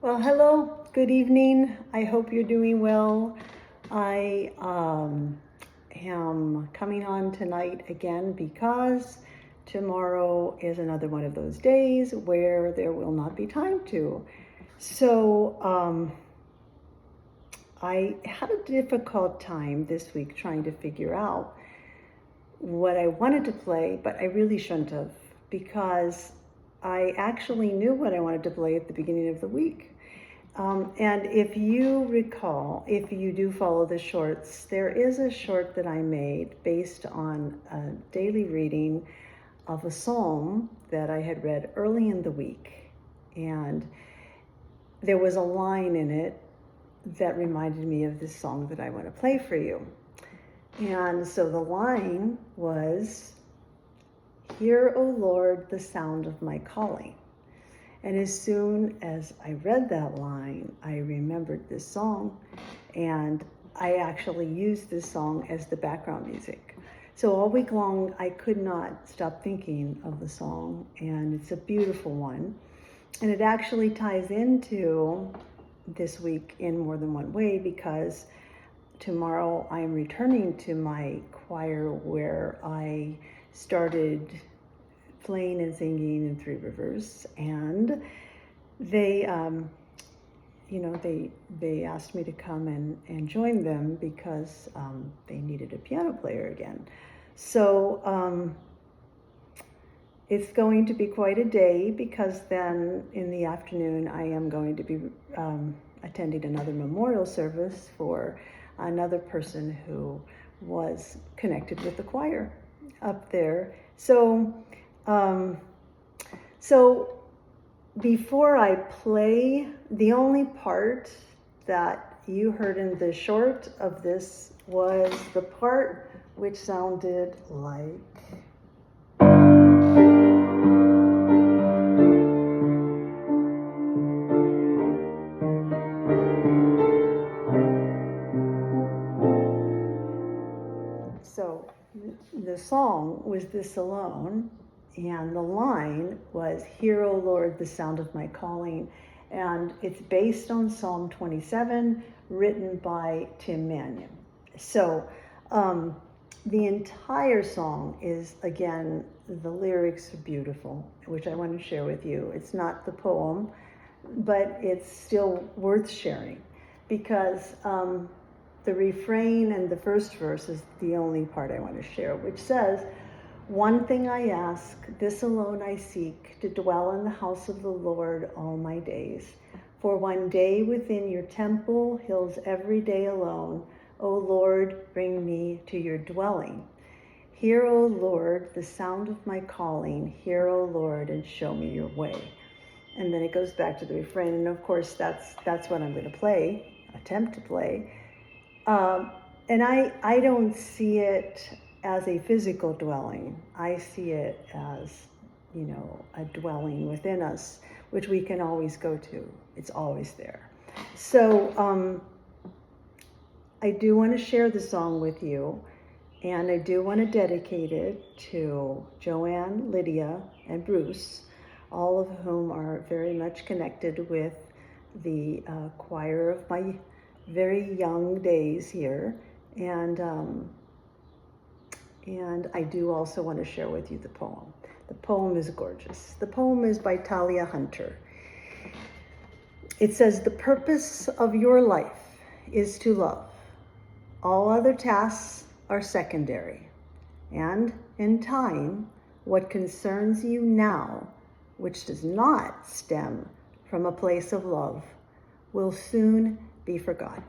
Well, hello, good evening. I hope you're doing well. I am coming on tonight again because tomorrow is another one of those days where there will not be time to. So I had a difficult time this week trying to figure out what I wanted to play, but I really shouldn't have, because I actually knew what I wanted to play at the beginning of the week. And if you recall, if you do follow the shorts, there is a short that I made based on a daily reading of a psalm that I had read early in the week. And there was a line in it that reminded me of this song that I want to play for you. And so the line was, "Hear, O Lord, the sound of my calling." And as soon as I read that line, I remembered this song, and I actually used this song as the background music. So all week long, I could not stop thinking of the song, and it's a beautiful one. And it actually ties into this week in more than one way, because tomorrow I'm returning to my choir where I started playing and singing in Three Rivers, and they asked me to come and join them because they needed a piano player again. So it's going to be quite a day, because then in the afternoon I am going to be attending another memorial service for another person who was connected with the choir up there. So before I play, the only part that you heard in the short of this was the part which sounded like. So the song was this alone, and the line was, "Hear, O Lord, the sound of my calling." And it's based on Psalm 27, written by Tim Manion. So the entire song is, again, the lyrics are beautiful, which I want to share with you. It's not the poem, but it's still worth sharing, because the refrain and the first verse is the only part I want to share, which says, "One thing I ask, this alone I seek, to dwell in the house of the Lord all my days. For one day within your temple, hills every day alone. O Lord, bring me to your dwelling. Hear, O Lord, the sound of my calling. Hear, O Lord, and show me your way." And then it goes back to the refrain, and of course that's what I'm going to play, attempt to play. And I don't see it as a physical dwelling. I see it as, a dwelling within us, which we can always go to. It's always there. So I do want to share the song with you, and I do want to dedicate it to Joanne, Lydia, and Bruce, all of whom are very much connected with the choir of my very young days here. And I do also want to share with you the poem. The poem is gorgeous. The poem is by Talia Hunter. It says, "The purpose of your life is to love. All other tasks are secondary. And in time, what concerns you now, which does not stem from a place of love, will soon be forgotten."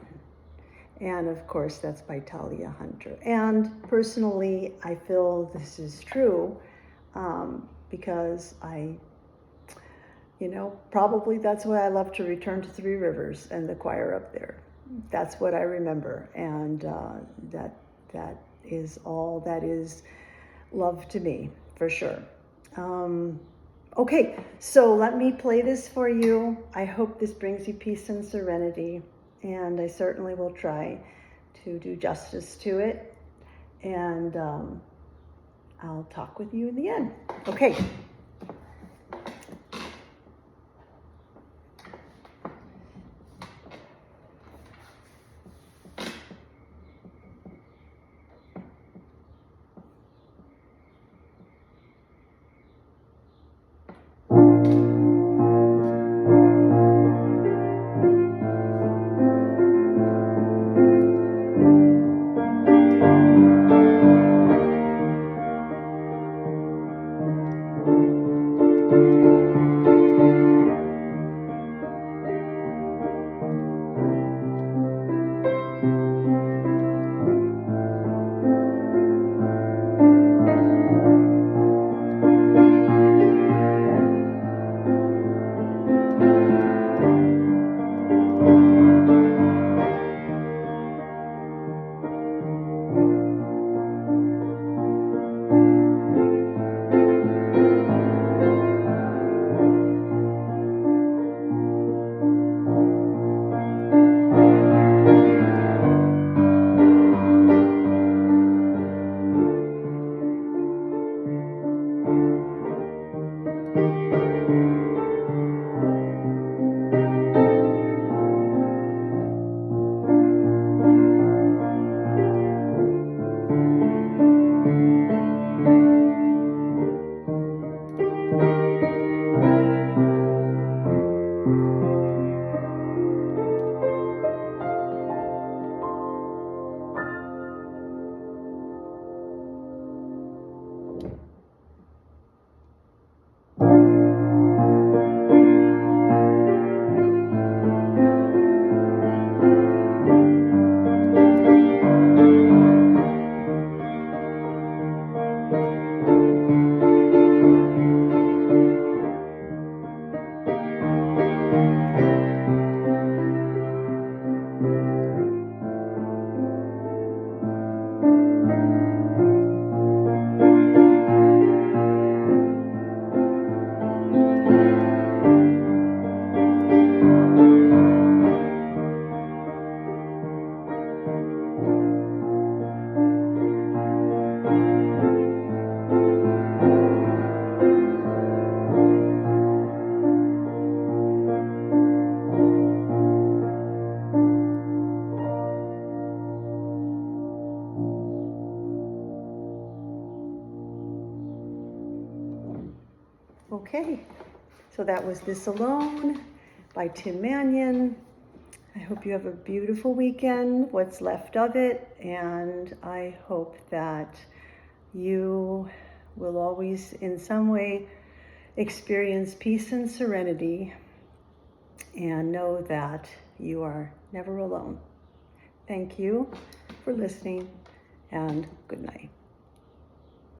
And of course, that's by Talia Hunter. And personally, I feel this is true because probably that's why I love to return to Three Rivers and the choir up there. That's what I remember. And that is all that is love to me, for sure. Okay, so let me play this for you. I hope this brings you peace and serenity, and I certainly will try to do justice to it. And I'll talk with you in the end. Okay. Okay, so that was This Alone by Tim Manion. I hope you have a beautiful weekend, what's left of it, and I hope that you will always, in some way, experience peace and serenity and know that you are never alone. Thank you for listening, and good night.